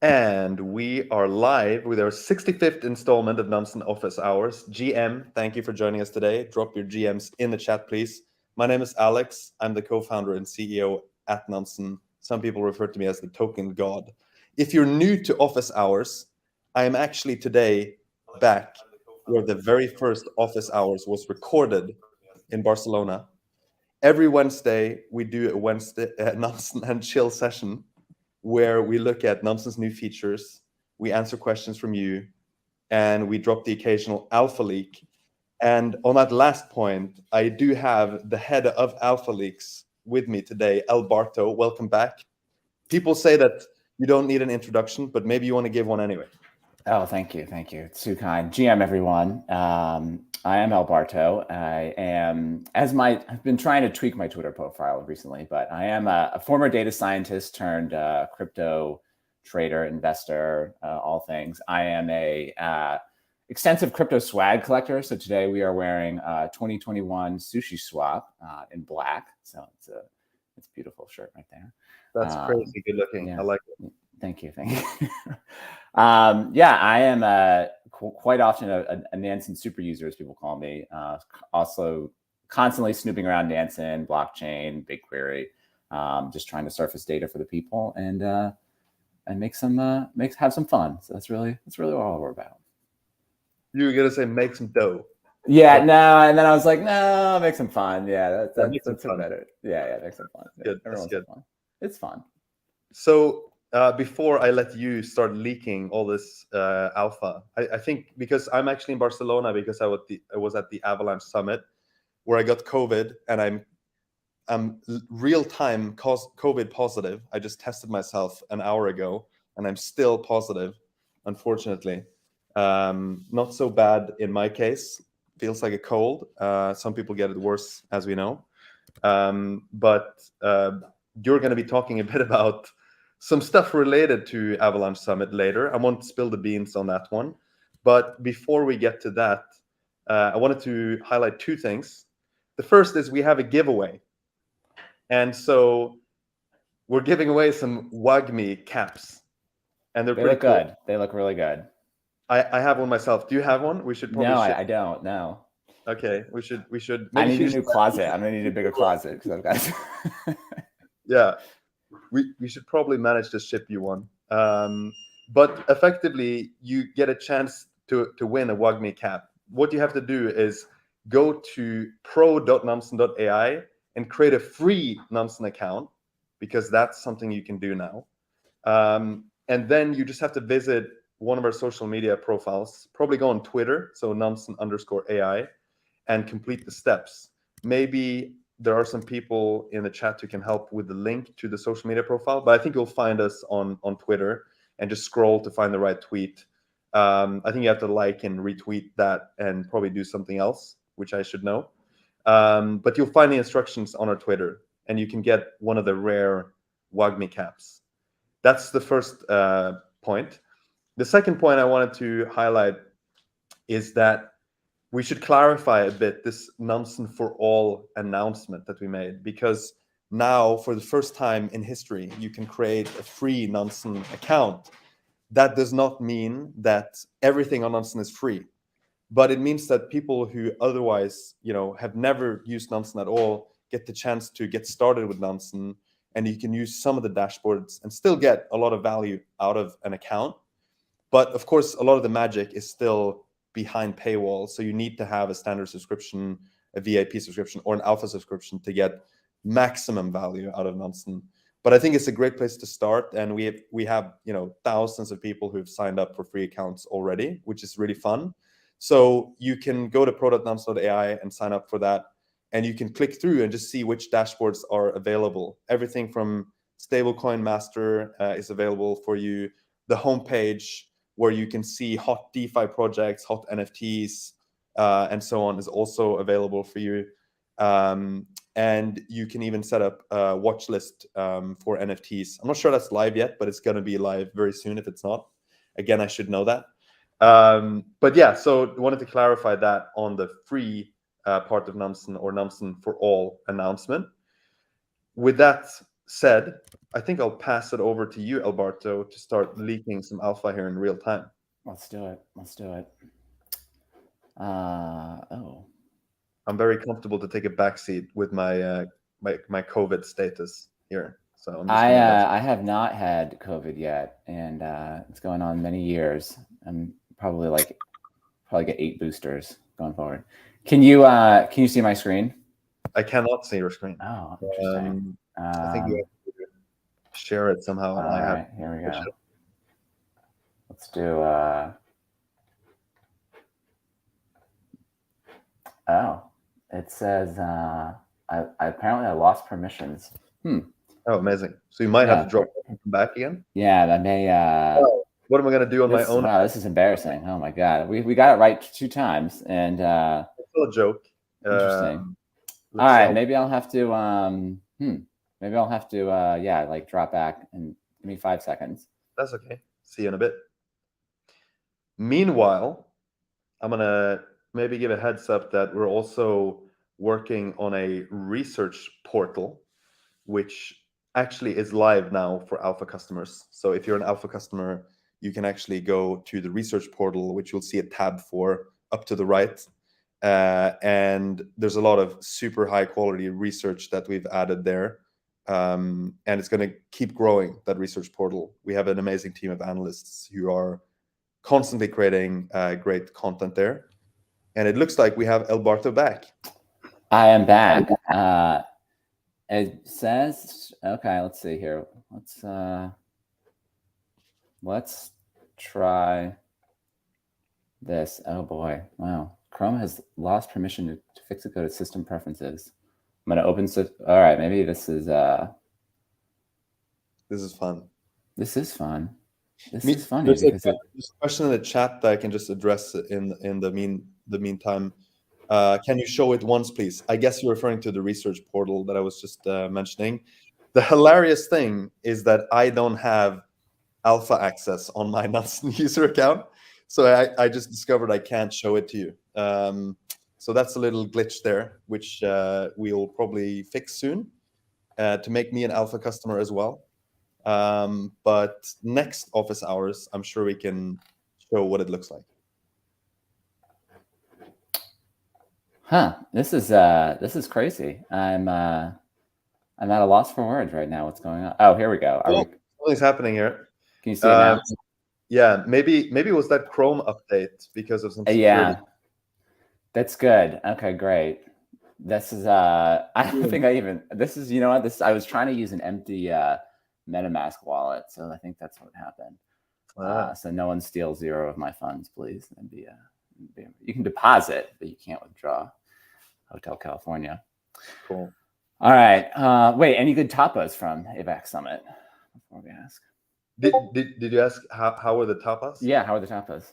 And we are live with our 65th installment of Nansen Office Hours. GM, thank you for joining us today. Drop your GMs in the chat, please. My name is Alex. I'm the co-founder and CEO at Nansen. Some people refer to me as the token god. If you're new to Office Hours, I am actually today back where the very first Office Hours was recorded in Barcelona. Every Wednesday, we do a Nansen and Chill session where we look at Nansen's new features, we answer questions from you, and we drop the occasional alpha leak. And on that last point, I do have the head of Alpha Leaks with me today, Barto. Welcome back. People say that you don't need an introduction, but maybe you want to give one anyway. Oh, thank you. Thank you. It's too kind. GM, everyone. I am Barto. I am, I've been trying to tweak my Twitter profile recently, but I am a former data scientist turned crypto trader, investor, all things. I am a extensive crypto swag collector. So today we are wearing 2021 Sushi Swap in black. So it's a beautiful shirt right there. That's crazy good looking. Yeah. I like it. Thank you. Yeah, I am quite often a Nansen super user, as people call me. Also constantly snooping around Nansen, blockchain, BigQuery, just trying to surface data for the people and have some fun. So that's really all we're about. You were gonna say make some dough. Yeah, no, and then I was like, no, make some fun. Yeah, that's fun. Better. Yeah, make some fun. Good. That's good. Fun. It's fun. So before I let you start leaking all this alpha, I think because I'm actually in Barcelona because I was at the Avalanche summit where I got COVID and I'm real-time COVID positive. I just tested myself an hour ago and I'm still positive, unfortunately. Not so bad in my case. Feels like a cold. Some people get it worse, as we know. But you're going to be talking a bit about some stuff related to Avalanche Summit later. I won't spill the beans on that one. But before we get to that, I wanted to highlight two things. The first is we have a giveaway. And so we're giving away some WAGMI caps. And they look cool. Good. They look really good. I have one myself. Do you have one? We should probably. No, I don't. No. Okay, we should. I need a new closet. I'm gonna need a bigger closet because I've got. Yeah. We should probably manage to ship you one. But effectively, you get a chance to win a WAGMI cap. What you have to do is go to pro.nansen.ai and create a free Nansen account, because that's something you can do now. And then you just have to visit one of our social media profiles, probably go on Twitter, so Nansen_AI, and complete the steps. Maybe there are some people in the chat who can help with the link to the social media profile, but I think you'll find us on Twitter and just scroll to find the right tweet. I think you have to like and retweet that and probably do something else, which I should know. But you'll find the instructions on our Twitter and you can get one of the rare WAGMI caps. That's the first point. The second point I wanted to highlight is that we should clarify a bit this Nansen for all announcement that we made, because now for the first time in history, you can create a free Nansen account. That does not mean that everything on Nansen is free, but it means that people who otherwise, have never used Nansen at all get the chance to get started with Nansen, and you can use some of the dashboards and still get a lot of value out of an account. But of course, a lot of the magic is still behind paywall. So you need to have a standard subscription, a VIP subscription, or an alpha subscription to get maximum value out of Nansen. But I think it's a great place to start. And we have thousands of people who've signed up for free accounts already, which is really fun. So you can go to pro.nansen.ai and sign up for that. And you can click through and just see which dashboards are available. Everything from Stablecoin Master is available for you. The homepage, where you can see hot DeFi projects, hot NFTs, and so on, is also available for you. And you can even set up a watch list for NFTs. I'm not sure that's live yet, but it's going to be live very soon if it's not. Again, I should know that. But yeah, so I wanted to clarify that on the free part of Nansen, or Nansen for all announcement. With that said, I think I'll pass it over to you, Alberto, to start leaking some alpha here in real time. Let's do it. Oh. I'm very comfortable to take a backseat with my my COVID status here. So I'm just I have not had COVID yet, and it's going on many years. I'm probably get 8 boosters going forward. Can you see my screen? I cannot see your screen. Oh, interesting. I think you have to share it somehow. All right, here we go. Let's do. Oh, it says apparently I lost permissions. Oh, amazing. So you might have to drop it and come back again? Yeah, that may... what am I going to do on my own? Wow, this is embarrassing. Oh, my God. We got it right 2 times. And it's still a joke. Interesting. All right, maybe I'll have to... Maybe I'll have to, drop back and give me 5 seconds. That's okay. See you in a bit. Meanwhile, I'm going to maybe give a heads up that we're also working on a research portal, which actually is live now for alpha customers. So if you're an alpha customer, you can actually go to the research portal, which you'll see a tab for up to the right. And there's a lot of super high quality research that we've added there. And it's going to keep growing, that research portal. We have an amazing team of analysts who are constantly creating great content there. And it looks like we have Barto back. I am back. It says, okay, let's see here. Let's try this. Oh boy, wow. Chrome has lost permission to fix it. Go to system preferences. I'm gonna open. All right, maybe this is fun. This is fun. This is funny. There's a question in the chat that I can just address in the meantime. Can you show it once, please? I guess you're referring to the research portal that I was just mentioning. The hilarious thing is that I don't have alpha access on my Nansen user account. So I just discovered I can't show it to you. So that's a little glitch there, which we'll probably fix soon to make me an alpha customer as well. But next office hours, I'm sure we can show what it looks like. Huh. This is crazy. I'm at a loss for words right now. What's going on? Oh, here we go. Something's happening here. Can you see it now? Yeah, maybe it was that Chrome update because of some security. Yeah, that's good. Okay, great. This is I don't think this is, you know what, I was trying to use an empty MetaMask wallet, so I think that's what happened. So no one steals 0 of my funds, please. You can deposit, but you can't withdraw. Hotel California. Cool. All right. Wait, any good tapas from AVAX Summit before we ask? Did you ask how are the tapas? Yeah, how are the tapas?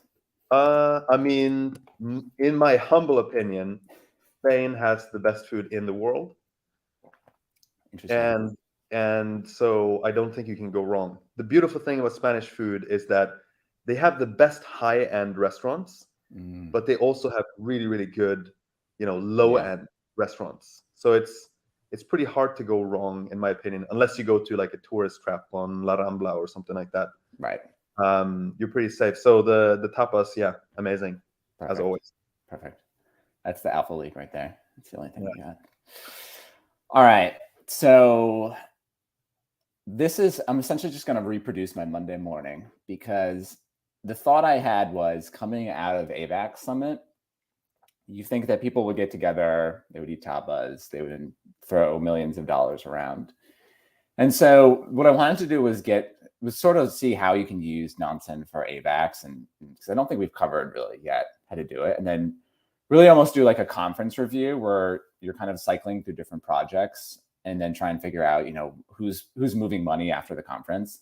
I mean, in my humble opinion, Spain has the best food in the world. Interesting. And so I don't think you can go wrong. The beautiful thing about Spanish food is that they have the best high-end restaurants, but they also have really, really good, low-end restaurants. So it's pretty hard to go wrong, in my opinion, unless you go to like a tourist trap on La Rambla or something like that. Right. You're pretty safe. So the tapas, yeah, amazing. Perfect. As always. Perfect. That's the alpha leak right there. That's the only thing we got. All right. So I'm essentially just going to reproduce my Monday morning, because the thought I had was, coming out of AVAX Summit, you think that people would get together, they would eat tapas, they would throw millions of dollars around. And so what I wanted to do was sort of see how you can use Nansen for AVAX, and because I don't think we've covered really yet how to do it. And then really almost do like a conference review where you're kind of cycling through different projects and then try and figure out, who's moving money after the conference.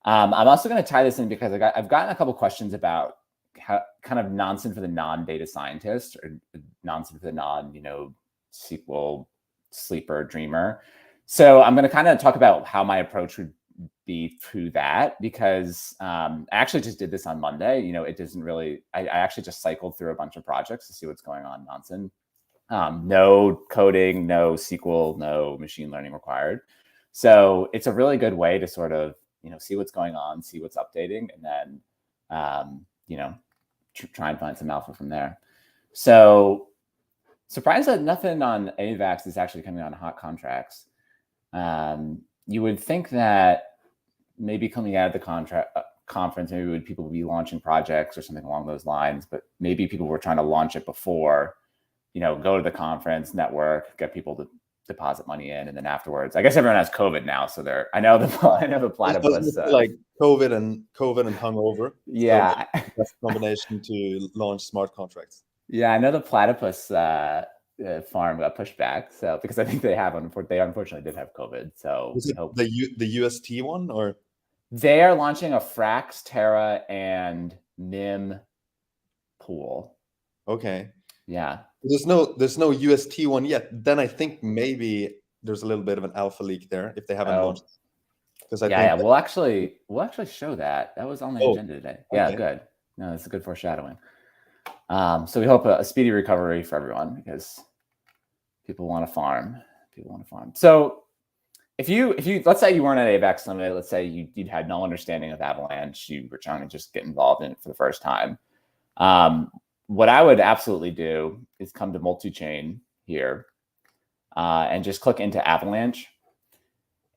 I'm also going to tie this in because I've gotten a couple questions about how kind of Nansen for the non-data scientist, or Nansen for the SQL sleeper dreamer. So I'm going to kind of talk about how my approach would be through that, because I actually just did this on Monday. It doesn't really, I actually just cycled through a bunch of projects to see what's going on in Nansen. No coding, no SQL, no machine learning required. So it's a really good way to sort of, see what's going on, see what's updating, and then, try and find some alpha from there. So surprised that nothing on AVAX is actually coming on hot contracts. You would think that maybe coming out of the conference, maybe people would be launching projects or something along those lines, but maybe people were trying to launch it before, go to the conference, network, get people to deposit money in, and then afterwards, I guess everyone has COVID now, so I know the Platypus like COVID and hungover. Yeah, so that's a combination to launch smart contracts. Yeah, I know the Platypus farm got pushed back, so because I think they unfortunately did have COVID. So is it the UST one, or they are launching a Frax, Terra, and NIM pool. Okay. Yeah. There's no UST one yet. Then I think maybe there's a little bit of an alpha leak there if they haven't launched. Because we'll actually show that. That was on the agenda today. Yeah, good. No, it's a good foreshadowing. So we hope a speedy recovery for everyone, because people want to farm. So if you let's say you weren't at AVAX Summit, let's say you'd had no understanding of Avalanche, you were trying to just get involved in it for the first time. What I would absolutely do is come to Multichain here and just click into Avalanche,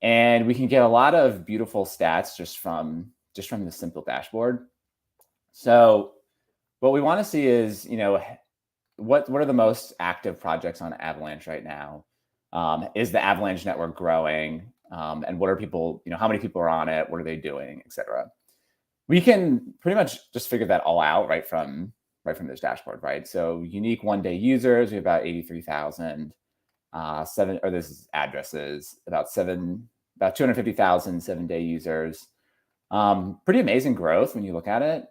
and we can get a lot of beautiful stats just from the simple dashboard. So what we want to see is, what are the most active projects on Avalanche right now? Is the Avalanche network growing? And what are people, how many people are on it? What are they doing, et cetera? We can pretty much just figure that all out right from this dashboard, right? So unique one-day users, we have about 83,000. This is addresses, about 250,000 7-day users. Pretty amazing growth when you look at it.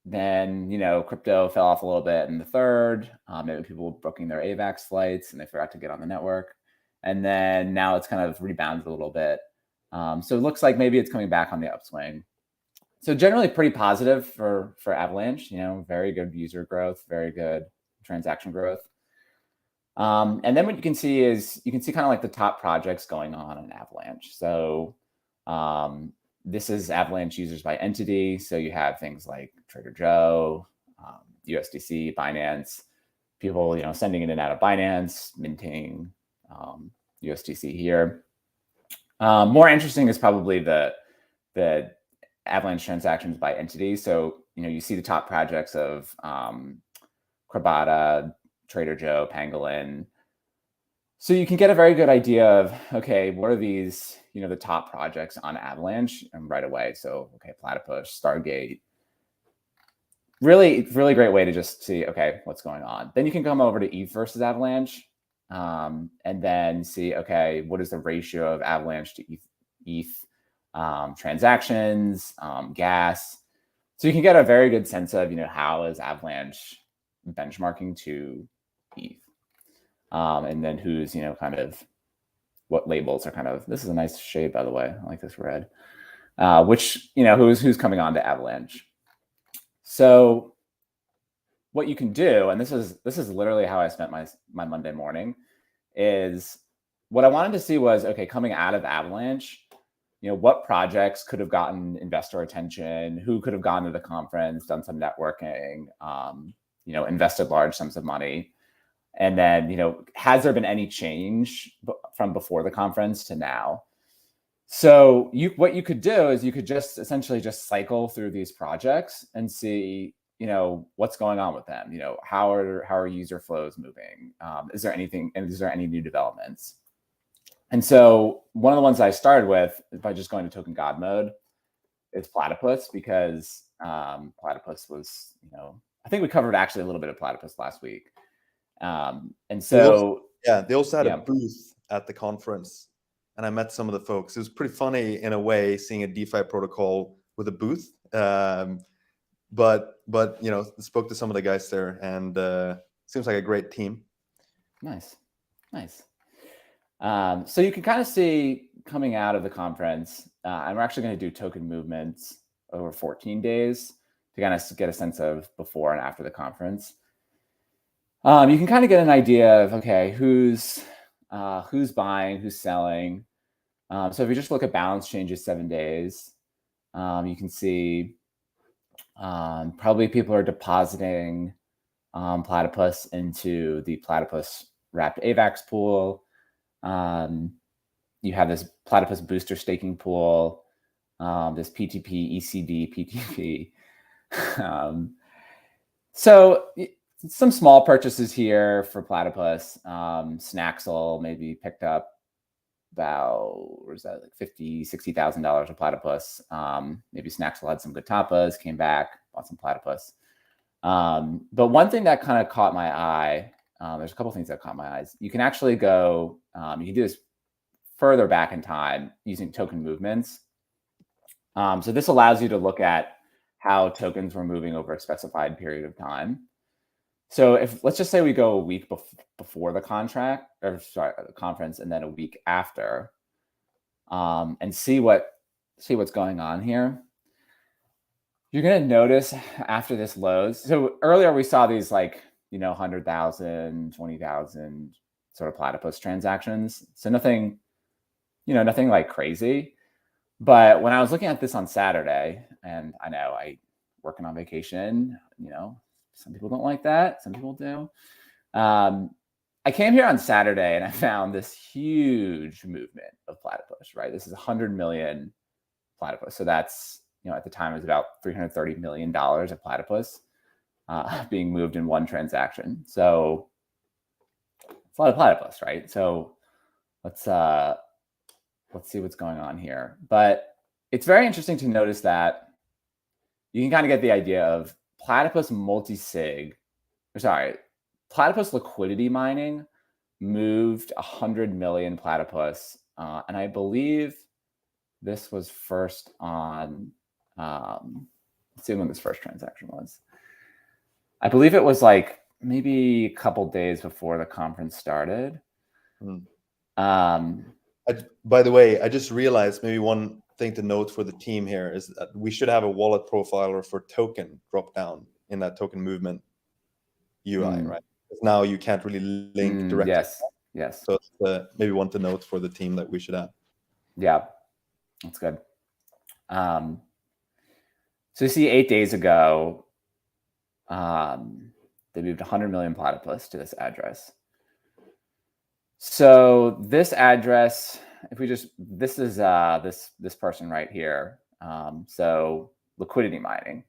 Then, crypto fell off a little bit in the third. Maybe people were booking their AVAX flights and they forgot to get on the network. And then now it's kind of rebounded a little bit. So it looks like maybe it's coming back on the upswing. So generally pretty positive for Avalanche, very good user growth, very good transaction growth. And then what you can see is, kind of like the top projects going on in Avalanche. So this is Avalanche users by entity. So you have things like Trader Joe, USDC, Binance, people, sending in and out of Binance, minting USDC here. More interesting is probably the Avalanche transactions by entity. So, you see the top projects of Krabata, Trader Joe, Pangolin. So you can get a very good idea of, okay, what are these, the top projects on Avalanche right away. So, okay, Platypus, Stargate. Really, really great way to just see, okay, what's going on. Then you can come over to ETH versus Avalanche and then see, okay, what is the ratio of Avalanche to ETH transactions, gas. So you can get a very good sense of, how is Avalanche benchmarking to ETH. And then who's, kind of what labels are kind of, this is a nice shade, by the way. I like this red, which, who's coming on to Avalanche. So what you can do, and this is literally how I spent my Monday morning, is what I wanted to see was, okay, coming out of Avalanche, what projects could have gotten investor attention, who could have gone to the conference, done some networking, invested large sums of money. And then, has there been any change from before the conference to now? So what you could do is you could just essentially just cycle through these projects and see, what's going on with them. How are user flows moving? Is there any new developments? And so one of the ones I started with by just going to token God mode is Platypus, because Platypus was, I think we covered actually a little bit of Platypus last week. And so they also had a booth at the conference, and I met some of the folks. It was pretty funny in a way seeing a DeFi protocol with a booth. But spoke to some of the guys there, and seems like a great team. Nice. So you can kind of see coming out of the conference, and we're actually going to do token movements over 14 days to kind of get a sense of before and after the conference. You can kind of get an idea of, okay, who's who's buying, who's selling. So if you just look at balance changes 7 days, you can see probably people are depositing Platypus into the Platypus wrapped AVAX pool. You have this Platypus booster staking pool, this PTP, ECD, PTP. So some small purchases here for Platypus. Snaxel maybe picked up about, what is that, like $50,000-$60,000 of Platypus. Maybe Snaxel had some good tapas, came back, bought some Platypus. But one thing that kind of caught my eye, there's a couple things that caught my eyes. You can actually go, you can do this further back in time using token movements. So this allows you to look at how tokens were moving over a specified period of time. So if, let's just say we go a week before the contract, or sorry, the conference, and then a week after, and see what's going on here. You're going to notice after this lows. So earlier we saw these like, 100,000, 20,000 sort of Platypus transactions. So nothing, nothing like crazy. But when I was looking at this on Saturday, and I know I working on vacation, some people don't like that. Some people do. I came here on Saturday and I found this huge movement of Platypus, right? This is 100 million Platypus. So that's, at the time it was about $330 million of Platypus being moved in one transaction. So it's a lot of Platypus, right? So let's see what's going on here. But it's very interesting to notice that you can kind of get the idea of Platypus multi-sig, Platypus liquidity mining moved 100 million Platypus. And I believe this was first on, let's see when this first transaction was. I believe it was like maybe a couple days before the conference started. By the way, I just realized maybe one thing to note for the team here is that we should have a wallet profiler for token drop down in that token movement UI, right? Because now you can't really link directly. Yes. So it's maybe one to note for the team that we should have. Yeah, that's good. So you see 8 days ago, they moved 100 million Platypus to this address. So this address, if we just, this is this person right here. So liquidity mining.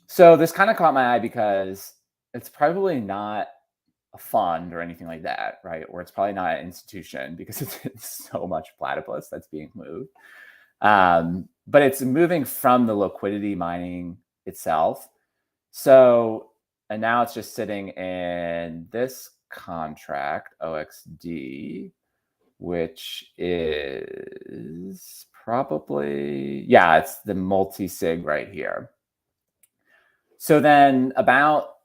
So this kind of caught my eye because it's probably not a fund or anything like that, right? Or it's probably not an institution because it's so much Platypus that's being moved. But it's moving from the liquidity mining itself. So, and now it's just sitting in this contract, OXD, which is probably, yeah, it's the multi-sig right here. So then about,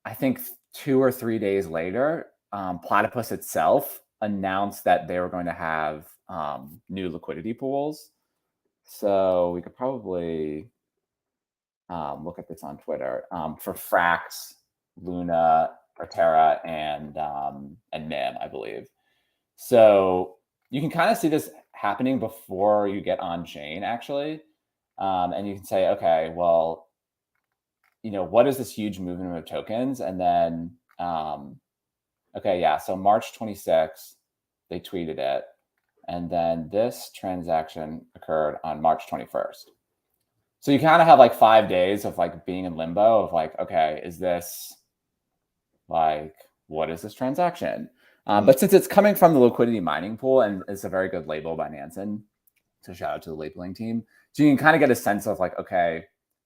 I think 2 or 3 days later, Platypus itself announced that they were going to have new liquidity pools. So we could probably look at this on Twitter for Frax, Luna, Terra, and MIM, I believe. So you can kind of see this happening before you get on chain, actually. And you can say, okay, well, what is this huge movement of tokens? And then, okay, yeah, so March 26th, they tweeted it. And then this transaction occurred on March 21st. So you kind of have like 5 days of like being in limbo of like, okay, is this like, what is this transaction? But since it's coming from the liquidity mining pool, and it's a very good label by Nansen, so shout out to the labeling team. So you can kind of get a sense of like, okay,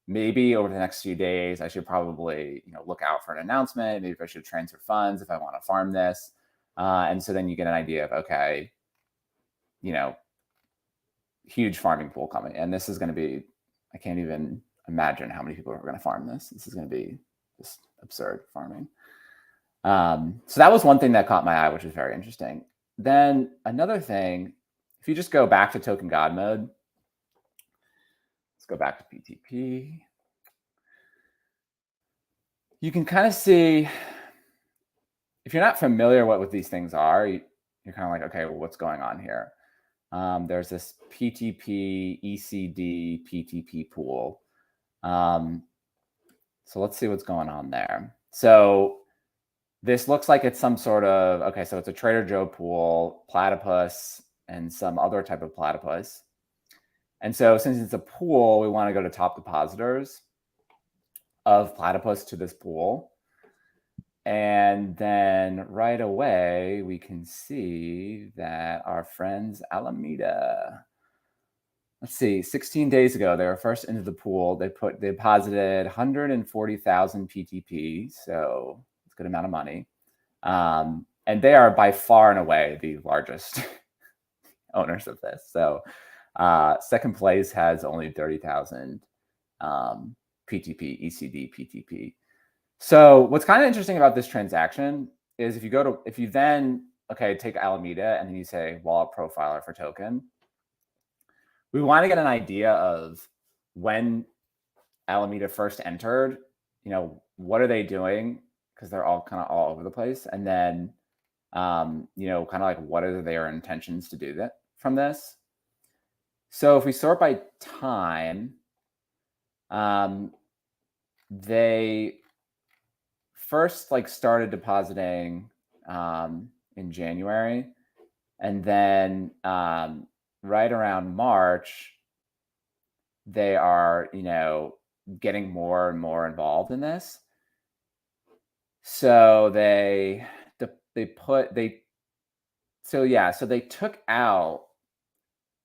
maybe over the next few days, I should probably, look out for an announcement. Maybe if I should transfer funds if I want to farm this. And so then you get an idea of, okay, huge farming pool coming. And this is going to be, I can't even imagine how many people are going to farm this. This is going to be just absurd farming. So that was one thing that caught my eye, which was very interesting. Then another thing, if you just go back to token God mode, let's go back to PTP. You can kind of see, if you're not familiar what these things are, you're kind of like, okay, well, what's going on here? There's this PTP, ECD, PTP pool. So let's see what's going on there. So this looks like it's some sort of, okay, so it's a Trader Joe pool, Platypus, and some other type of platypus. And so since it's a pool, we want to go to top depositors of Platypus to this pool. And then right away, we can see that our friends Alameda, let's see, 16 days ago, they were first into the pool. They deposited 140,000 PTP, so it's a good amount of money. And they are by far and away the largest owners of this. So second place has only 30,000 PTP, ECD, PTP. So what's kind of interesting about this transaction is if you then, okay, take Alameda and then you say wallet profiler for token, we want to get an idea of when Alameda first entered, what are they doing? Because they're all kind of all over the place. And then, kind of like what are their intentions to do that from this? So if we sort by time, they first started depositing in January, and then right around March, they are getting more and more involved in this. So they took out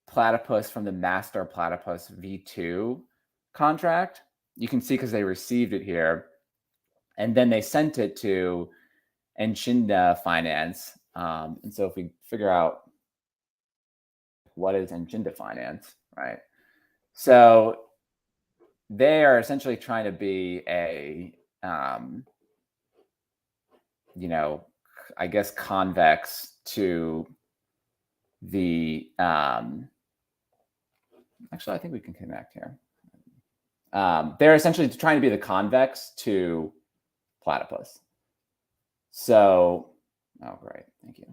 Platypus from the master Platypus V2 contract. You can see because they received it here. And then they sent it to Nansen Finance. And so if we figure out what is Nansen Finance, right? So they are essentially trying to be a, I guess convex to the, actually, I think we can connect here. They're essentially trying to be the convex to Platypus. So, oh, great. Thank you.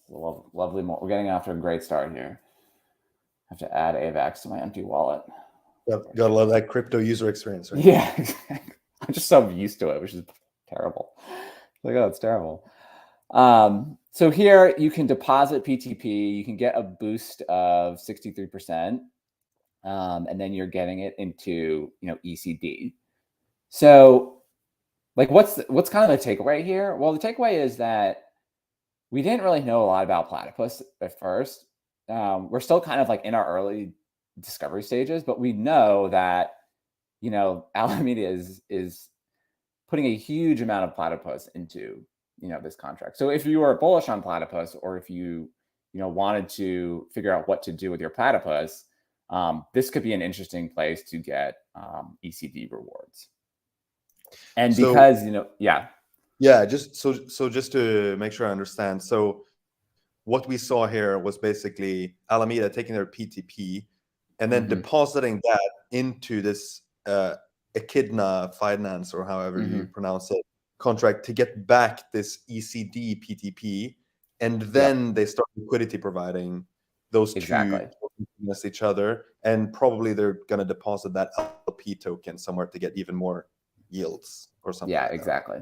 Lovely. We're getting off to a great start here. I have to add AVAX to my empty wallet. Gotta love that crypto user experience, right? Yeah, exactly. I'm just so used to it, which is terrible. Like, oh, it's terrible. So here you can deposit PTP. You can get a boost of 63%. And then you're getting it into, ECD. So what's kind of the takeaway here? Well, the takeaway is that we didn't really know a lot about Platypus at first. We're still kind of in our early discovery stages, but we know that, Alameda is putting a huge amount of Platypus into, this contract. So if you are bullish on Platypus, or if you, wanted to figure out what to do with your Platypus, this could be an interesting place to get ECD rewards. And because, just to make sure I understand. So what we saw here was basically Alameda taking their PTP and then depositing that into this Echidna Finance, or however you pronounce it, contract to get back this ECD PTP. And then they start liquidity providing those two against each other. And probably they're going to deposit that LP token somewhere to get even more yields or something. Yeah, exactly.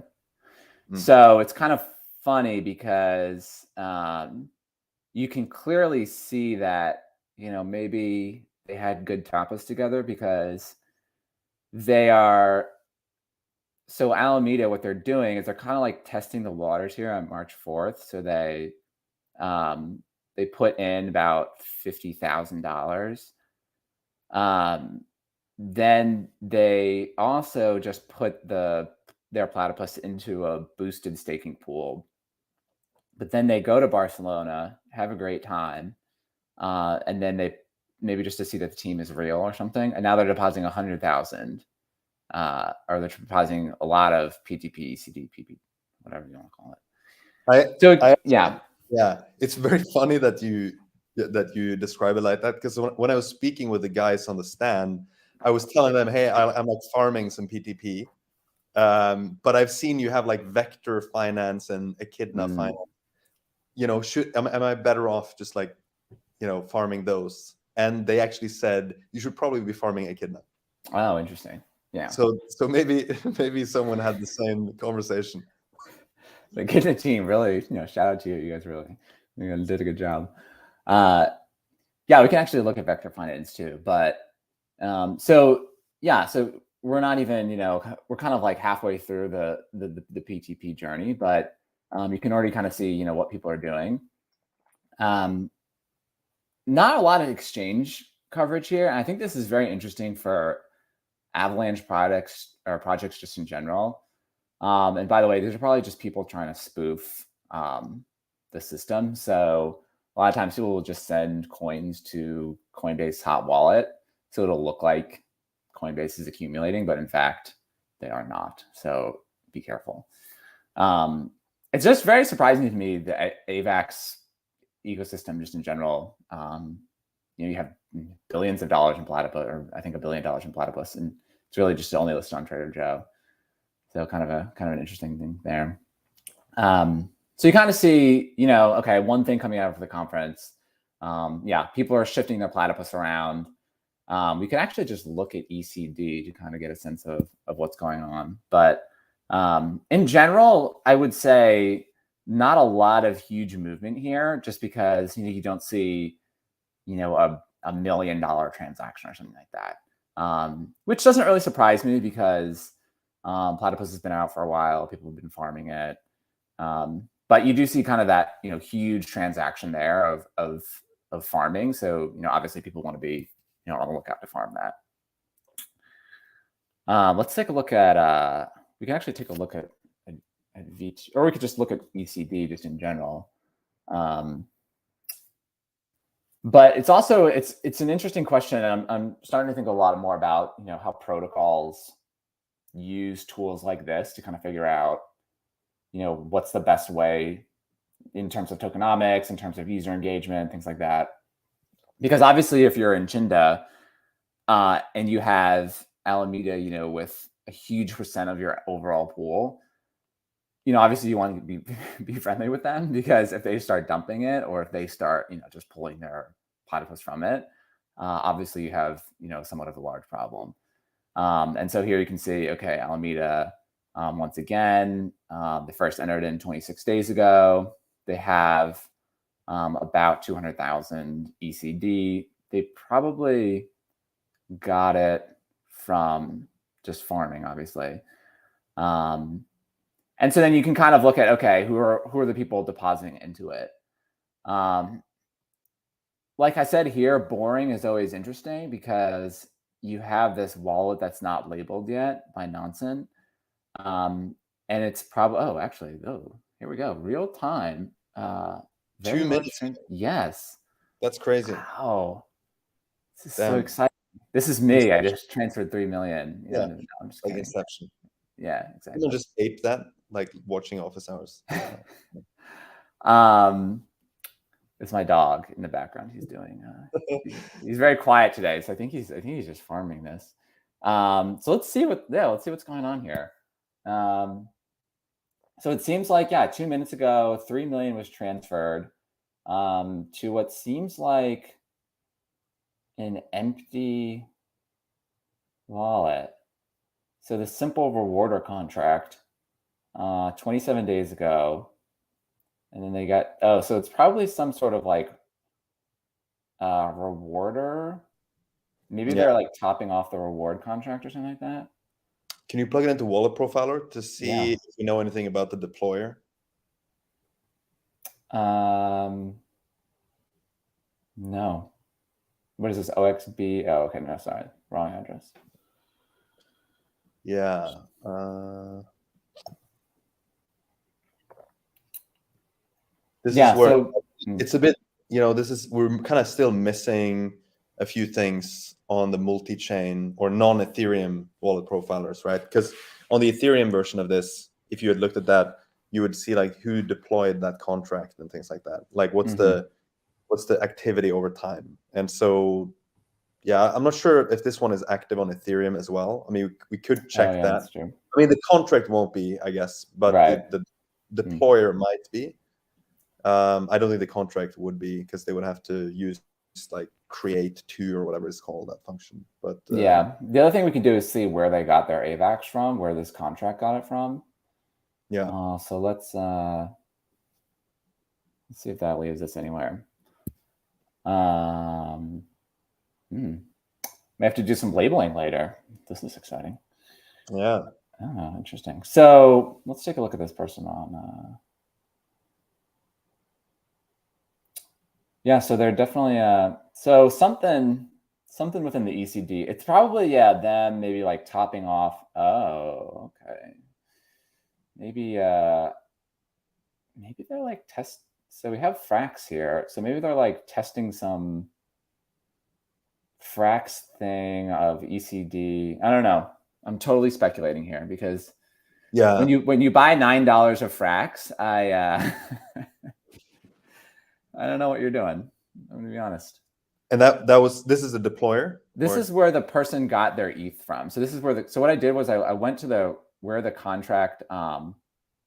So it's kind of funny because you can clearly see that, maybe they had good tapas together, because they are, so Alameda, what they're doing is they're kind of testing the waters here on March 4th. So they put in about $50,000. Then they also just put their Platypus into a boosted staking pool. But then they go to Barcelona, have a great time, and then they maybe just to see that the team is real or something. And now they're depositing 100,000, or they're depositing a lot of PTP, ECD, PP, whatever you want to call it. Yeah, it's very funny that you describe it like that, because when I was speaking with the guys on the stand, I was telling them, hey, I'm farming some PTP, but I've seen you have Vector Finance and Echidna Finance. am I better off just like, farming those? And they actually said you should probably be farming Echidna. Oh, interesting. Yeah. So maybe someone had the same conversation. The Echidna team really, shout out to you. You guys really did a good job. Yeah, we can actually look at vector finance too. But so we're not even, we're kind of like halfway through the PTP journey, but you can already kind of see, what people are doing. Not a lot of exchange coverage here. And I think this is very interesting for Avalanche projects just in general. And by the way, these are probably just people trying to spoof the system. So a lot of times people will just send coins to Coinbase hot wallet. So it'll look like Coinbase is accumulating, but in fact, they are not. So be careful. It's just very surprising to me, the AVAX ecosystem just in general. You have billions of dollars in Platypus, or I think $1 billion in Platypus, and it's really just only listed on Trader Joe. So kind of an interesting thing there. So you kind of see, okay, one thing coming out of the conference. People are shifting their Platypus around. We can actually just look at ECD to kind of get a sense of what's going on. But in general, I would say not a lot of huge movement here, just because you don't see a $1 million transaction or something like that, which doesn't really surprise me because Platypus has been out for a while. People have been farming it, but you do see kind of that huge transaction there of farming. So obviously people want to be on the lookout to farm that. Let's take a look at. We can actually take a look at VT, or we could just look at ECD just in general. But it's also it's an interesting question, and I'm starting to think a lot more about how protocols use tools like this to kind of figure out what's the best way in terms of tokenomics, in terms of user engagement, things like that. Because obviously, if you're in Chinda and you have Alameda, with a huge percent of your overall pool, obviously you want to be friendly with them, because if they start dumping it, or if they start, just pulling their Platypus from it, obviously you have, somewhat of a large problem. And so here you can see, okay, Alameda, once again, they first entered in 26 days ago. They have about 200,000 ECD. They probably got it from just farming, obviously. And so then you can kind of look at, okay, who are the people depositing into it? Like I said here, boring is always interesting because you have this wallet that's not labeled yet by Nansen. And it's probably, here we go. Real time. 2 minutes. Yes. That's crazy. Wow. This is so exciting. This is me. I just transferred 3 million. Yeah. No, I'm just like kidding. Inception. Yeah, exactly. Someone just taped that, like watching Office Hours. It's my dog in the background. He's doing. He's very quiet today, so I think he's just farming this. So let's see what's going on here. So it seems like 2 minutes ago, 3 million was transferred to what seems like an empty wallet. So the simple rewarder contract, 27 days ago. And then they got, so it's probably some sort of like rewarder. Maybe they're like topping off the reward contract or something like that. Can you plug it into Wallet Profiler to see if you know anything about the deployer? No. What is this? OXB? Oh, okay. No, sorry. Wrong address. Yeah. This is where it's a bit, we're kind of still missing a few things on the multi-chain or non-Ethereum wallet profilers, right? Because on the Ethereum version of this, if you had looked at that, you would see like who deployed that contract and things like that. Like what's the activity over time. And so, I'm not sure if this one is active on Ethereum as well. I mean, we could check that. That's true. I mean, the contract won't be, I guess, but the deployer might be. I don't think the contract would be, because they would have to use like create to or whatever it's called, that function. But yeah, the other thing we can do is see where they got their AVAX from, where this contract got it from. Yeah. So let's see if that leaves us anywhere. May have to do some labeling later. This is exciting. Yeah. Oh, interesting. So let's take a look at this person on. Yeah, so they're definitely so something within the ECD. It's probably them maybe like topping off. Oh, okay. Maybe they're like test. So we have Frax here. So maybe they're like testing some Frax thing of ECD. I don't know. I'm totally speculating here because when you buy $9 of Frax, I don't know what you're doing. I'm gonna be honest. And this is a deployer. This is where the person got their ETH from. So this is where so what I did was I went to where the contract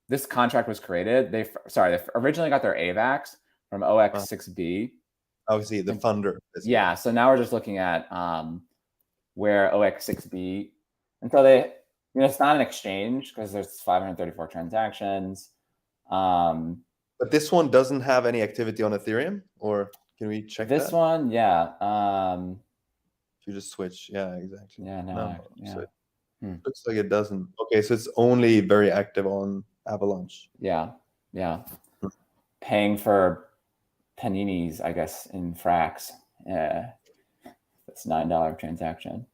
this contract was created. They originally got their AVAX from OX6B. Obviously the funder. Yeah. So now we're just looking at where OX6B, and so they, it's not an exchange because there's 534 transactions. But this one doesn't have any activity on Ethereum, or can we check this that? one? Yeah. If you just switch, yeah, exactly. Yeah, So looks like it doesn't. Okay, so it's only very active on Avalanche. Yeah. Paying for paninis, I guess, in Frax. Yeah, that's $9 transaction.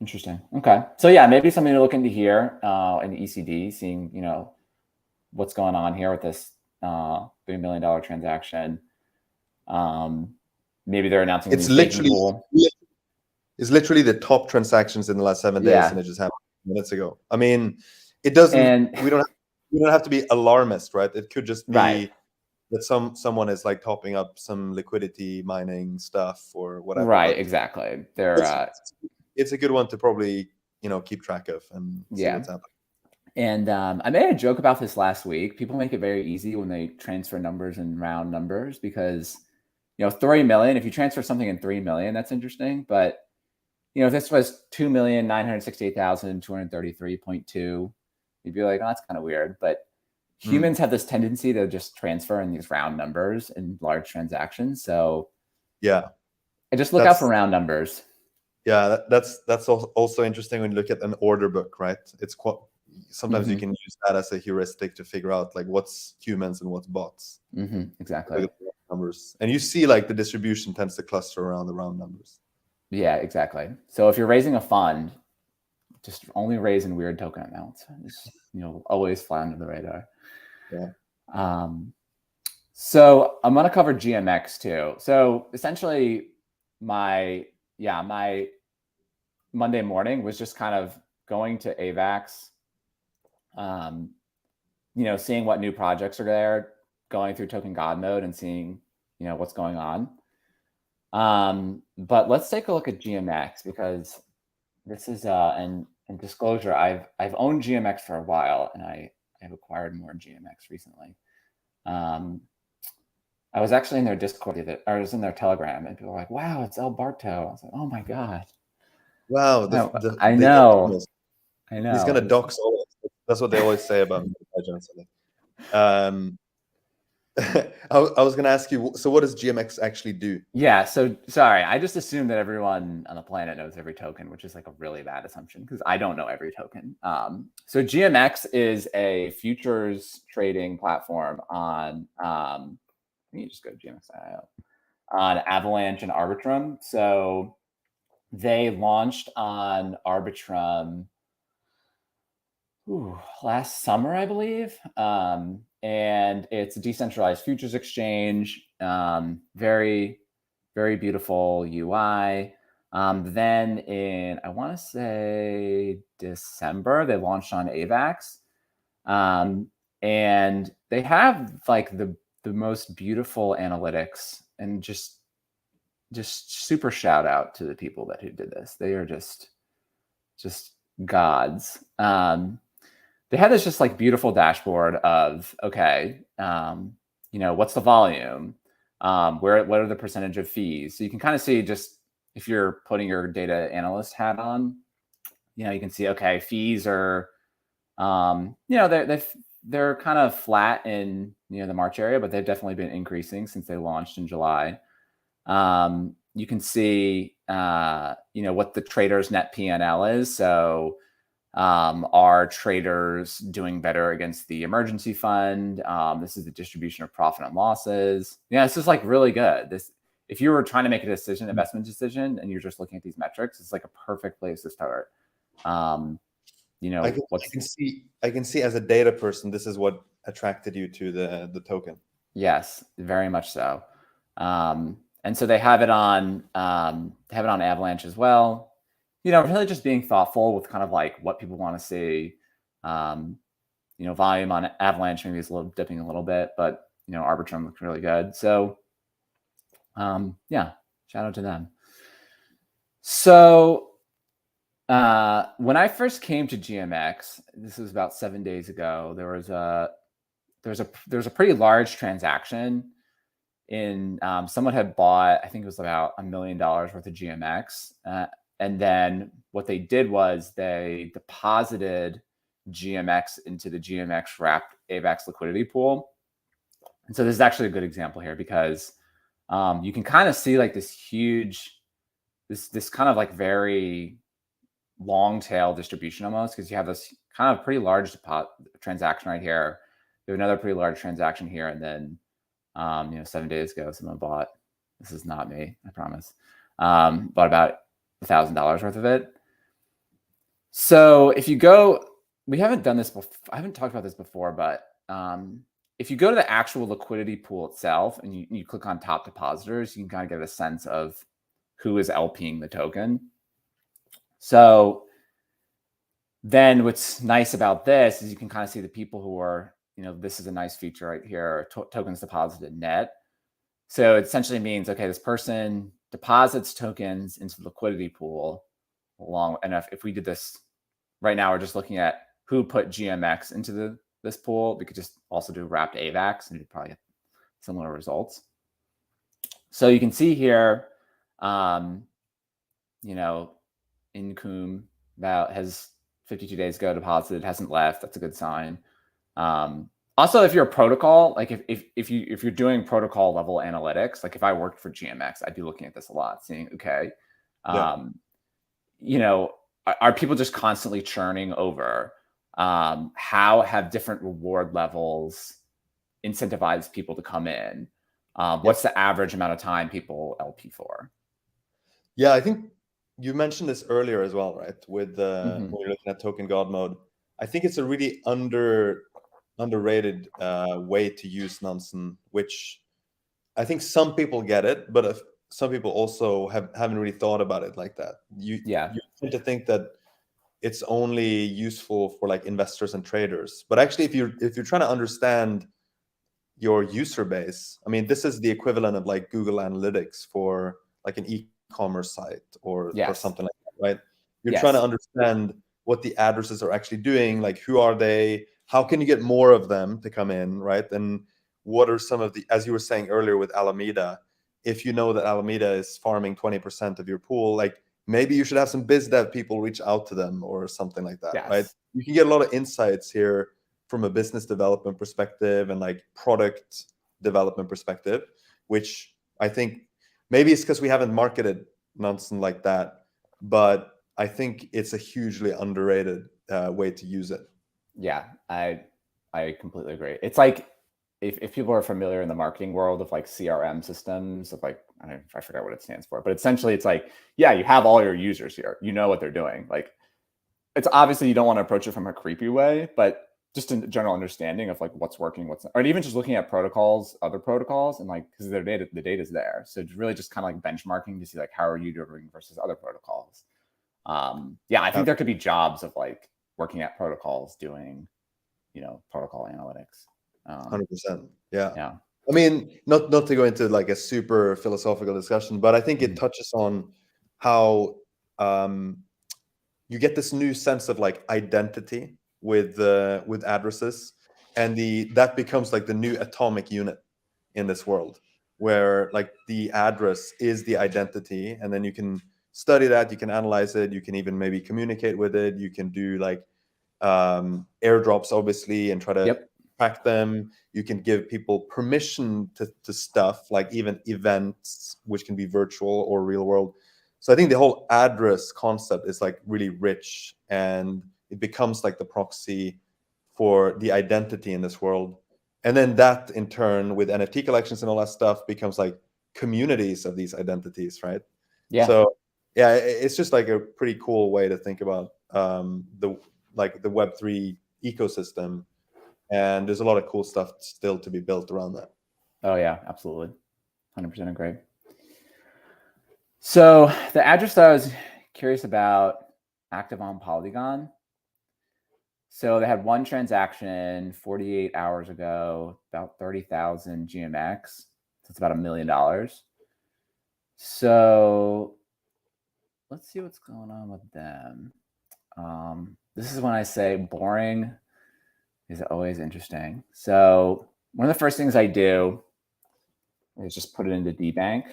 Interesting. Okay, so yeah, maybe something to look into here in the ECD, seeing what's going on here with this $3 million transaction. Maybe they're announcing it's literally the top transactions in the last 7 days, and it just happened minutes ago. I mean, it doesn't. We don't have to be alarmist, right? It could just be that someone is like topping up some liquidity mining stuff or whatever. Right. Exactly. It's a good one to probably keep track of and see what's happening. And I made a joke about this last week. People make it very easy when they transfer numbers in round numbers because 3 million. If you transfer something in 3 million, that's interesting. But if this was 2,968,233.2, you'd be like, oh, that's kind of weird. But humans have this tendency to just transfer in these round numbers in large transactions. So I just look out for round numbers. Yeah, that's also interesting when you look at an order book, right? It's sometimes you can use that as a heuristic to figure out like what's humans and what's bots. Exactly. Numbers, and you see like the distribution tends to cluster around the round numbers. Yeah, exactly. So if you're raising a fund, just only raise in weird token amounts. Just, always fly under the radar. Yeah. So I'm gonna cover GMX too. So essentially, my Monday morning was just kind of going to AVAX, seeing what new projects are there, going through token god mode and seeing, what's going on. But let's take a look at GMX because this is and disclosure, I've owned GMX for a while and I've acquired more GMX recently. I was actually in their Discord, I was in their Telegram, and people were like, "Wow, it's El Barto." I was like, "Oh my god!" Wow, I know. He's gonna dox all. That's what they always say about me. I was gonna ask you. So, what does GMX actually do? Yeah. So, sorry, I just assumed that everyone on the planet knows every token, which is like a really bad assumption because I don't know every token. So, GMX is a futures trading platform on. You just go to GMX.io on Avalanche and Arbitrum. So they launched on Arbitrum last summer, I believe. And it's a decentralized futures exchange. Very, very beautiful UI. Then in, I want to say December, they launched on AVAX. And they have like the most beautiful analytics, and just super shout out to the people who did this. They are just gods. They they had this just like beautiful dashboard of, okay, what's the volume? What are the percentage of fees? So you can kind of see, just if you're putting your data analyst hat on, you can see, okay, fees are, they're kind of flat in the March area, but they've definitely been increasing since they launched in July. You can see, what the trader's net P&L is. So are traders doing better against the emergency fund? This is the distribution of profit and losses. This is like really good. If you were trying to make a decision, investment decision, and you're just looking at these metrics, it's like a perfect place to start. I can see as a data person, this is what attracted you to the token. Yes, very much so. And so they have it on Avalanche as well. Really just being thoughtful with kind of like what people want to see. Volume on Avalanche maybe is dipping a little bit, but Arbitrum looks really good. So shout out to them. So when I first came to GMX, this was about 7 days ago, there was a pretty large transaction in someone had bought, I think it was about $1 million worth of GMX. And then what they did was they deposited GMX into the GMX wrapped AVAX liquidity pool. And so this is actually a good example here, because you can kind of see like this huge, this kind of like very long tail distribution almost, because you have this kind of pretty large transaction right here. You have another pretty large transaction here. And then, 7 days ago, someone bought, this is not me, I promise, bought about $1,000 worth of it. So if you go, we haven't done this before, I haven't talked about this before, but if you go to the actual liquidity pool itself and you click on top depositors, you can kind of get a sense of who is LPing the token. So then what's nice about this is you can kind of see the people who are, this is a nice feature right here, tokens deposited net. So it essentially means, okay, this person deposits tokens into the liquidity pool and if we did this right now, we're just looking at who put GMX into this pool. We could just also do wrapped AVAX and you'd probably get similar results. So you can see here, Income has 52 days ago deposited, hasn't left. That's a good sign. Also, if you're a protocol, like if you're doing protocol level analytics, like if I worked for GMX, I'd be looking at this a lot, seeing, okay, are people just constantly churning over? How have different reward levels incentivized people to come in? What's the average amount of time people LP for? Yeah, I think you mentioned this earlier as well, right? With when you're looking at token god mode, I think it's a really underrated way to use Nansen, which I think some people get it, but some people also haven't really thought about it like that. You tend to think that it's only useful for like investors and traders, but actually, if you're trying to understand your user base, I mean, this is the equivalent of like Google Analytics for like an e-commerce site or something like that, right? You're trying to understand what the addresses are actually doing, like who are they, how can you get more of them to come in, right? And what are some of the, as you were saying earlier with Alameda, if you know that Alameda is farming 20% of your pool, like maybe you should have some biz dev people reach out to them or something like that, right? You can get a lot of insights here from a business development perspective and like product development perspective, which I think maybe it's because we haven't marketed Nansen like that, but I think it's a hugely underrated way to use it. Yeah, I completely agree. It's like if people are familiar in the marketing world of like CRM systems, of like, I forgot what it stands for, but essentially it's like, yeah, you have all your users here, you know what they're doing. Like, it's obviously you don't want to approach it from a creepy way, but just a general understanding of like what's working, what's not, or even just looking at protocols, other protocols, and like, because the data's there. So it's really just kind of like benchmarking to see like, how are you doing versus other protocols. I think there could be jobs of like working at protocols doing, protocol analytics. 100%. Yeah. I mean, not to go into like a super philosophical discussion, but I think it touches on how you get this new sense of like identity with addresses, and that becomes like the new atomic unit in this world, where like the address is the identity, and then you can study that, you can analyze it, you can even maybe communicate with it, you can do like airdrops obviously and try to track them. You can give people permission to stuff like even events, which can be virtual or real world. So I think the whole address concept is like really rich, and it becomes like the proxy for the identity in this world. And then that in turn with NFT collections and all that stuff becomes like communities of these identities, right? Yeah. So yeah, it's just like a pretty cool way to think about the Web3 ecosystem. And there's a lot of cool stuff still to be built around that. Oh yeah, absolutely. 100% agree. So the address that I was curious about, active on Polygon. So they had one transaction 48 hours ago, about 30,000 GMX. So it's about $1 million. So let's see what's going on with them. This is when I say boring is always interesting. So one of the first things I do is just put it into DBank.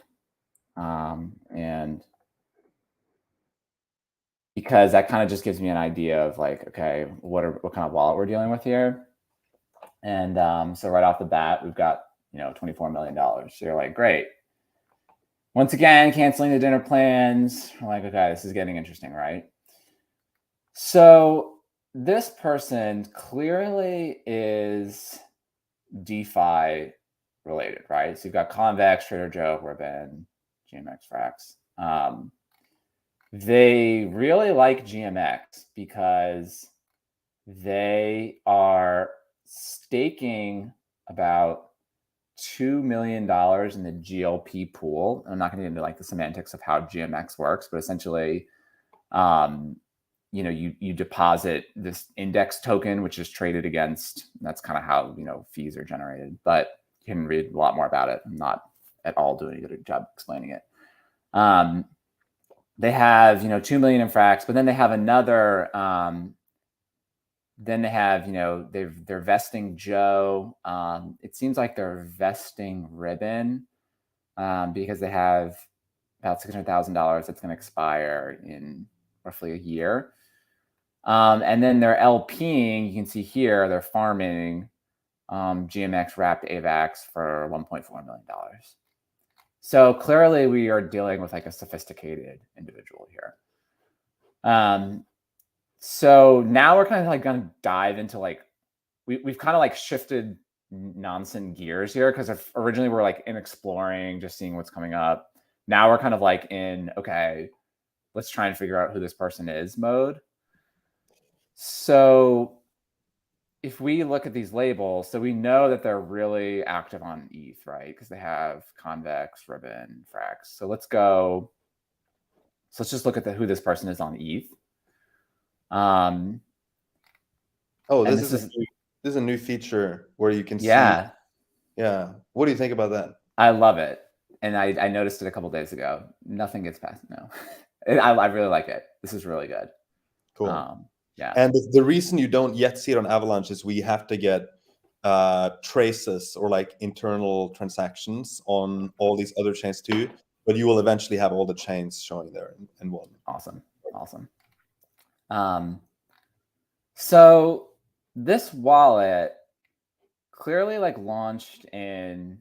And because that kind of just gives me an idea of like, okay, what kind of wallet we're dealing with here. And so right off the bat, we've got, $24 million. So you're like, great. Once again, canceling the dinner plans. I'm like, okay, this is getting interesting, right? So this person clearly is DeFi related, right? So you've got Convex, Trader Joe, Ribbon, GMX Frax. They really like GMX because they are staking about $2 million in the GLP pool. I'm not going to get into like the semantics of how GMX works, but essentially, you deposit this index token, which is traded against. That's kind of how fees are generated. But you can read a lot more about it. I'm not at all doing a good job explaining it. They have 2 million in Frax, but then they have another. Then they have they're vesting Joe. It seems like they're vesting Ribbon because they have about $600,000 that's going to expire in roughly a year. And then they're LPing. You can see here they're farming GMX wrapped AVAX for $1.4 million. So clearly we are dealing with like a sophisticated individual here. So now we're kind of like going to dive into like, we've kind of like shifted Nansen gears here, because originally we're like in exploring, just seeing what's coming up. Now we're kind of like in, okay, let's try and figure out who this person is mode. So if we look at these labels, so we know that they're really active on ETH, right? Because they have Convex, Ribbon, Frax. So let's just look at who this person is on ETH. This is a new feature where you can see. Yeah. What do you think about that? I love it. And I noticed it a couple of days ago. Nothing gets past no. I really like it. This is really good. Cool. Yeah. And the reason you don't yet see it on Avalanche is we have to get traces or like internal transactions on all these other chains too. But you will eventually have all the chains showing there in one. Awesome. So this wallet clearly like launched in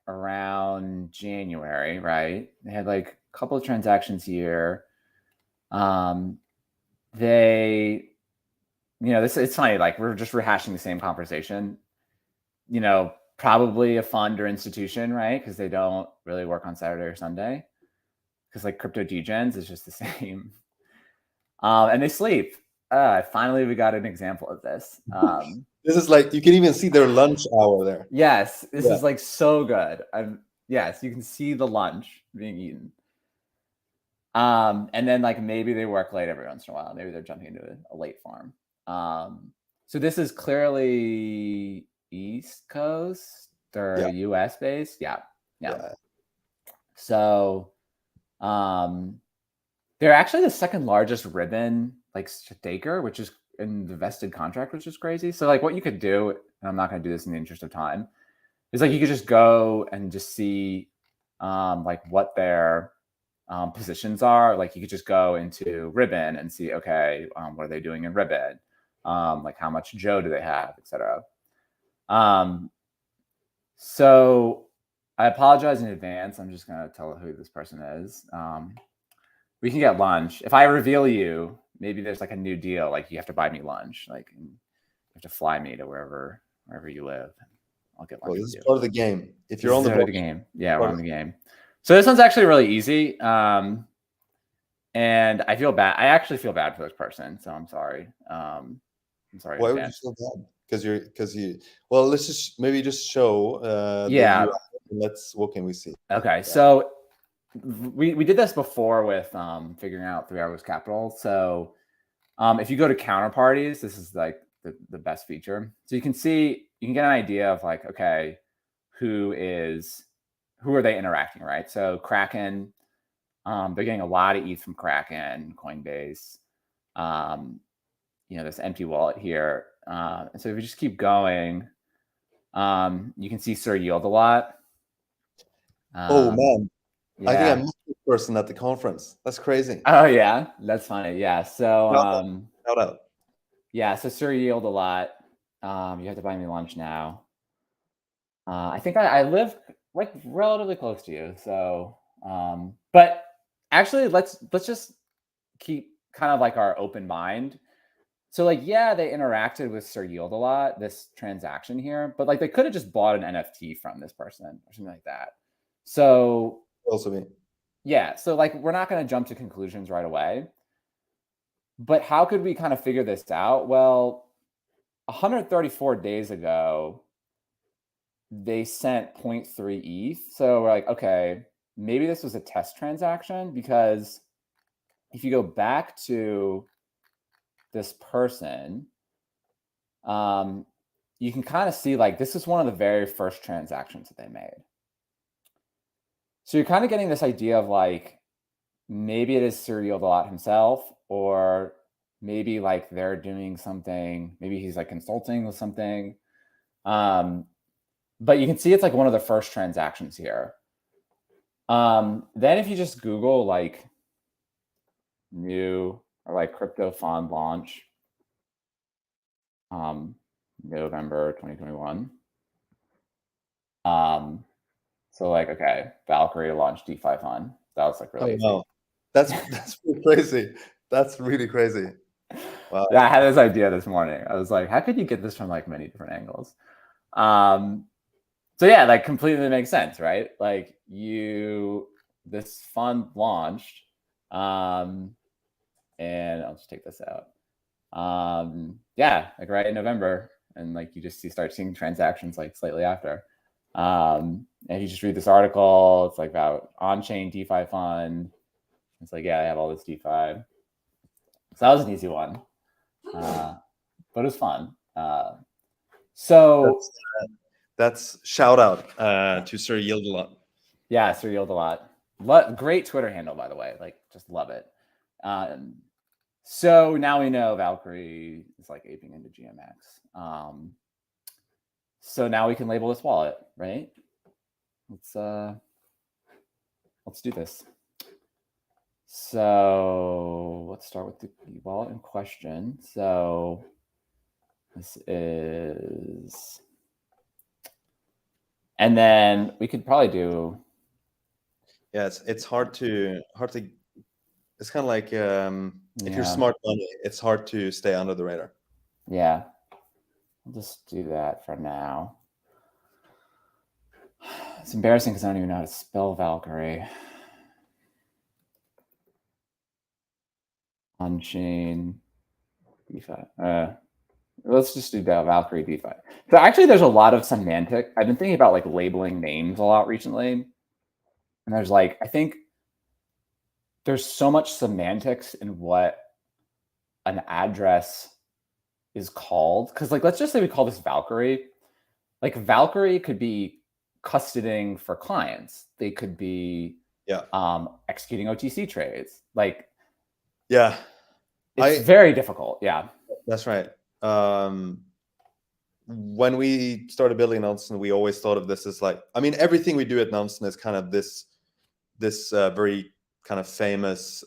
around January, right? They had like a couple of transactions here. It's funny, like we're just rehashing the same conversation. Probably a fund or institution, right? Because they don't really work on Saturday or Sunday. Because like crypto degens is just the same. And they sleep. Finally, we got an example of this. This is like, you can even see their lunch hour there. Yes, this is like so good. Yes, you can see the lunch being eaten. And then like maybe they work late every once in a while. Maybe they're jumping into a late farm. So this is clearly East Coast or US based. Yeah. So they're actually the second largest Ribbon like staker, which is in the vested contract, which is crazy. So like what you could do, and I'm not going to do this in the interest of time, is like you could just go and just see like what their positions are. Like you could just go into Ribbon and see, okay, what are they doing in Ribbon? Like how much Joe do they have, etc. So I apologize in advance. I'm just going to tell who this person is. We can get lunch. If I reveal you, maybe there's like a new deal. Like you have to buy me lunch. Like you have to fly me to wherever you live. I'll get lunch. Well, this is part of the game. If you're on the game, yeah, we're on the game. So this one's actually really easy. And I feel bad. I actually feel bad for this person. So I'm sorry. I'm sorry. Why would you feel bad? Because you. Well, let's just maybe just show. Yeah. What can we see? Okay, so we did this before with figuring out 3 Hours Capital. So if you go to counterparties, this is like the best feature. So you can get an idea of like, okay, who are they interacting, right? So Kraken, they're getting a lot of ETH from Kraken, Coinbase, this empty wallet here. And so if you just keep going, you can see SirYieldAlot. Oh man. Yeah. I think I met this person at the conference. That's crazy. Oh yeah, that's funny. Yeah. So shout out. Yeah, so SirYieldAlot. You have to buy me lunch now. I think I live like relatively close to you. So but actually let's just keep kind of like our open mind. So like, yeah, they interacted with SirYieldAlot, this transaction here, but like they could have just bought an NFT from this person or something like that. So also me. Yeah, so like we're not going to jump to conclusions right away. But how could we kind of figure this out? Well, 134 days ago, they sent 0.3 ETH. So we're like, okay, maybe this was a test transaction, because if you go back to this person, you can kind of see like this is one of the very first transactions that they made. So you're kind of getting this idea of like, maybe it is SirYieldAlot himself, or maybe like they're doing something, maybe he's like consulting with something. But you can see it's like one of the first transactions here. Then if you just Google like new or like crypto fund launch, November 2021. So like, okay, Valkyrie launched DeFi fund. That was like really easy. Wow. That's pretty crazy. That's really crazy. Wow. Yeah, I had this idea this morning. I was like, how could you get this from like many different angles? So yeah, like completely makes sense, right? Like this fund launched, and I'll just take this out. Yeah, like right in November, and like you just start seeing transactions like slightly after. And you just read this article, it's like about on-chain DeFi fund. It's like, yeah, I have all this DeFi. So that was an easy one, but it was fun. So that's shout out to SirYieldAlot. Yeah, SirYieldAlot. Great Twitter handle, by the way. Like, just love it. So now we know Valkyrie is like aping into GMX. So now we can label this wallet, right? Let's do this. So let's start with the wallet in question. So this is, and then we could probably do. Yeah, it's hard to. It's kind of like if you're smart money, it's hard to stay under the radar. Yeah, I'll just do that for now. It's embarrassing because I don't even know how to spell Valkyrie. On-chain DeFi. Let's just do that, Valkyrie DeFi. So actually, there's a lot of semantic. I've been thinking about like labeling names a lot recently, and there's like, I think there's so much semantics in what an address is called. Because like, let's just say we call this Valkyrie. Like Valkyrie could be custodying for clients. They could be executing OTC trades. Like, yeah, It's very difficult. Yeah. That's right. When we started building Nansen, we always thought of this as like, I mean, everything we do at Nansen is kind of this very kind of famous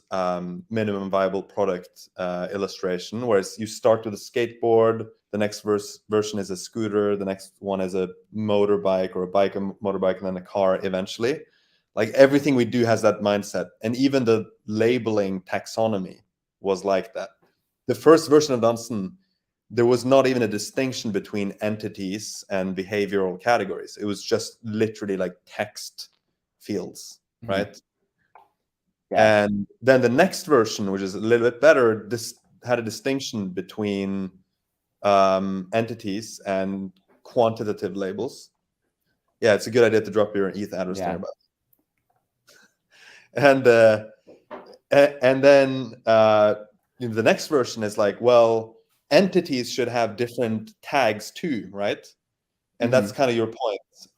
minimum viable product illustration, whereas you start with a skateboard, the next version is a scooter, the next one is a motorbike or a bike, a motorbike, and then a car eventually. Like everything we do has that mindset. And even the labeling taxonomy was like that. The first version of Nansen, there was not even a distinction between entities and behavioral categories. It was just literally like text fields, right? Yeah. And then the next version, which is a little bit better, this had a distinction between entities and quantitative labels. Yeah, it's a good idea to drop your ETH address there. But and then the next version is like, well, entities should have different tags too, right? And that's kind of your point.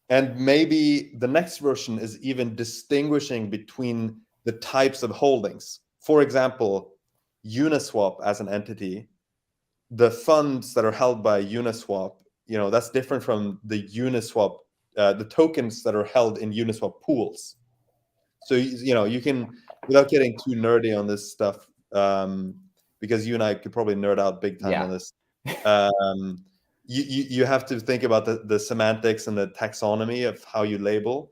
And maybe the next version is even distinguishing between the types of holdings. For example, Uniswap as an entity, the funds that are held by Uniswap, you know, that's different from the Uniswap, the tokens that are held in Uniswap pools. So, you know, you can, without getting too nerdy on this stuff, because you and I could probably nerd out big time on this. You have to think about the semantics and the taxonomy of how you label.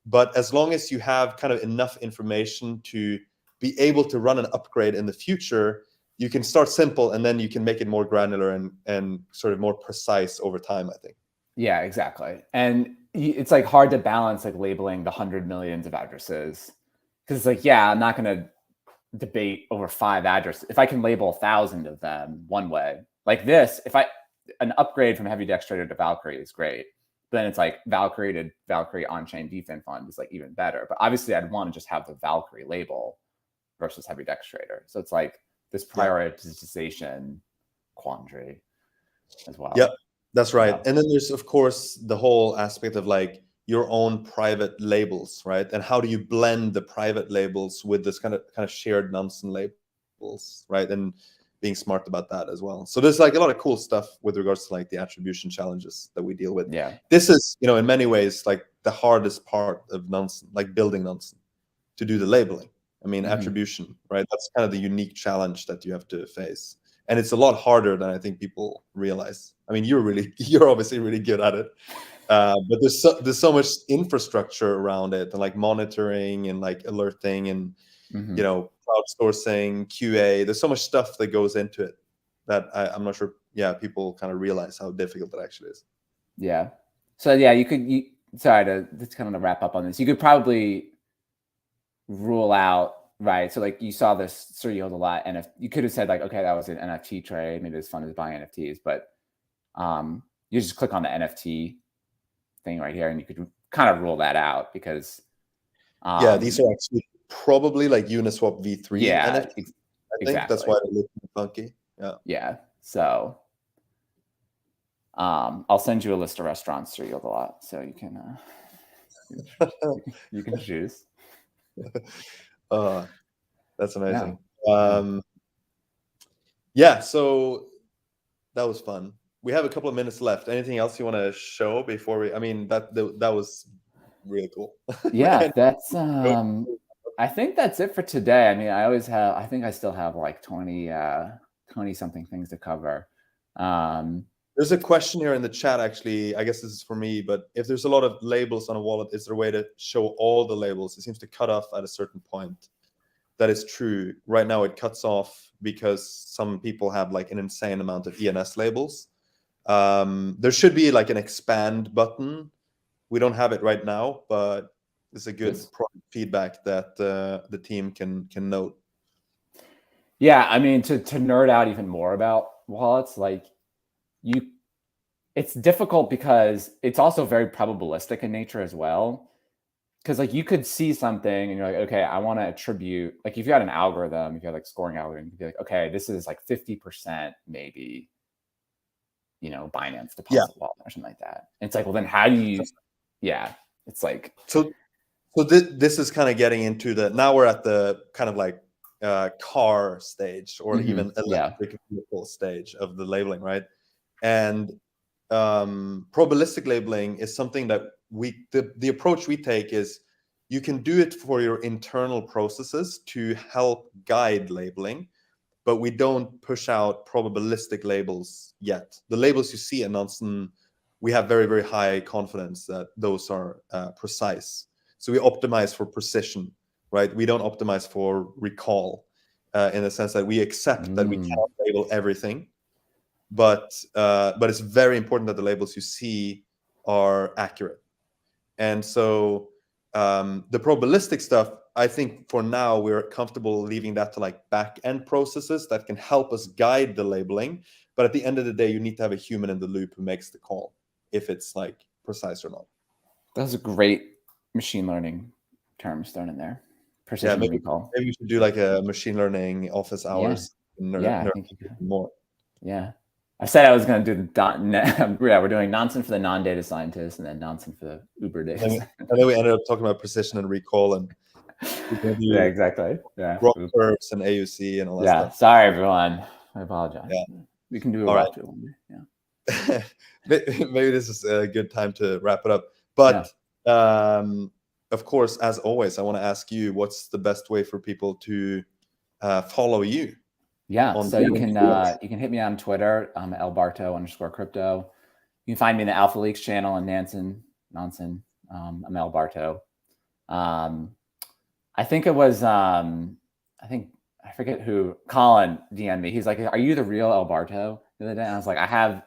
But as long as you have kind of enough information to be able to run an upgrade in the future, you can start simple and then you can make it more granular and sort of more precise over time, I think. Yeah, exactly. And it's like hard to balance like labeling the 100 millions of addresses, because it's like, yeah, I'm not going to debate over 5 addresses. If I can label 1,000 of them one way, like this, an upgrade from Heavy Dex Trader to Valkyrie is great. But then it's like Valkyrie to Valkyrie on-chain DFIN fund is like even better. But obviously I'd want to just have the Valkyrie label versus Heavy Dex Trader. So it's like this prioritization quandary as well. Yep, that's right. And then there's, of course, the whole aspect of like your own private labels, right? And how do you blend the private labels with this kind of shared Nansen labels, right? And being smart about that as well. So there's like a lot of cool stuff with regards to like the attribution challenges that we deal with. Yeah. This is, you know, in many ways, like the hardest part of Nansen, like building Nansen, to do the labeling. I mean, attribution, right? That's kind of the unique challenge that you have to face. And it's a lot harder than I think people realize. I mean, you're obviously really good at it. But there's so much infrastructure around it, and like monitoring and like alerting and, you know, crowdsourcing, QA. There's so much stuff that goes into it that I'm not sure, people kind of realize how difficult it actually is. Yeah. So yeah, sorry to kind of wrap up on this. You could probably rule out, right? So like you saw this SirYieldAlot, and if you could have said like, okay, that was an NFT trade, maybe it's fun as buying NFTs, but you just click on the NFT thing right here, and you could kind of rule that out because these are actually probably like Uniswap V3 NFTs. I think that's why they look funky. Yeah. So I'll send you a list of restaurants SirYieldAlot, so you can you can choose. That's amazing. So that was fun. We have a couple of minutes left. Anything else you want to show before we? I mean, that was really cool. Yeah, that's I think that's it for today. I mean, I think I still have like 20 something things to cover. There's a question here in the chat, actually. I guess this is for me, but if there's a lot of labels on a wallet, is there a way to show all the labels? It seems to cut off at a certain point. That is true. Right now it cuts off because some people have like an insane amount of ENS labels. There should be like an expand button. We don't have it right now, but it's a good feedback that the team can note. Yeah, I mean, to nerd out even more about wallets, like it's difficult because it's also very probabilistic in nature as well. Because like you could see something and you're like, okay, I want to attribute, like if you had an algorithm, if you had like scoring algorithm, you'd be like, okay, this is like 50% maybe, you know, Binance deposit wallet or something like that. And it's like, well, then how do you, it's like. So this is kind of getting into now we're at the kind of like car stage or even Yeah. electric vehicle stage of the labeling, right? And probabilistic labeling is something that the approach we take is you can do it for your internal processes to help guide labeling, but we don't push out probabilistic labels yet. The labels you see at Nansen, we have very, very high confidence that those are precise. So we optimize for precision, right? We don't optimize for recall in the sense that we accept that we cannot label everything. But it's very important that the labels you see are accurate. And so the probabilistic stuff, I think for now we're comfortable leaving that to like back-end processes that can help us guide the labeling. But at the end of the day, you need to have a human in the loop who makes the call if it's like precise or not. Those are great machine learning terms thrown in there. Precision recall. Maybe we should do like a machine learning office hours. I think more. Yeah. I said I was going to do the we're doing Nansen for the non-data scientists and then Nansen for the uber data scientists. And then we ended up talking about precision and recall and yeah, exactly. Yeah. Rock curves and AUC and all that stuff. Sorry, everyone. I apologize. Yeah. We can do a walkthrough one day. Yeah. Maybe this is a good time to wrap it up. But of course, as always, I want to ask you, what's the best way for people to follow you? Yeah, so you can hit me on Twitter. I'm @lbarto_crypto. You can find me in the Alpha Leaks channel in Nansen. I'm Barto. I think it was I forget who, Colin DM'd me. He's like, "Are you the real Barto?" The other day, and I was like, "I have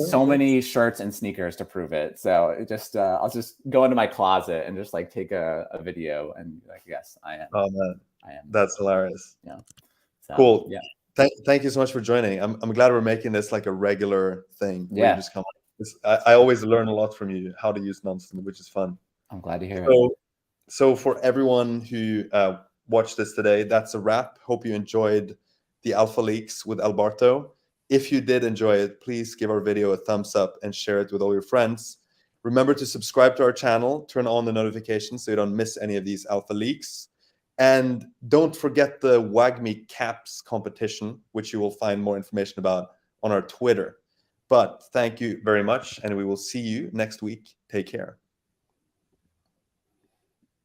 so many shirts and sneakers to prove it." So it just I'll just go into my closet and just like take a video and like, yes, I am. Oh man, I am. That's hilarious. Yeah. So, cool. Yeah. Thank you so much for joining. I'm glad we're making this like a regular thing. Yeah. You just come. I always learn a lot from you how to use Nansen, which is fun. I'm glad to hear it. So for everyone who watched this today, that's a wrap. Hope you enjoyed the Alpha Leaks with Barto. If you did enjoy it, please give our video a thumbs up and share it with all your friends. Remember to subscribe to our channel, turn on the notifications so you don't miss any of these Alpha Leaks. And don't forget the WAGMI caps competition, which you will find more information about on our Twitter. But thank you very much, and we will see you next week. Take care.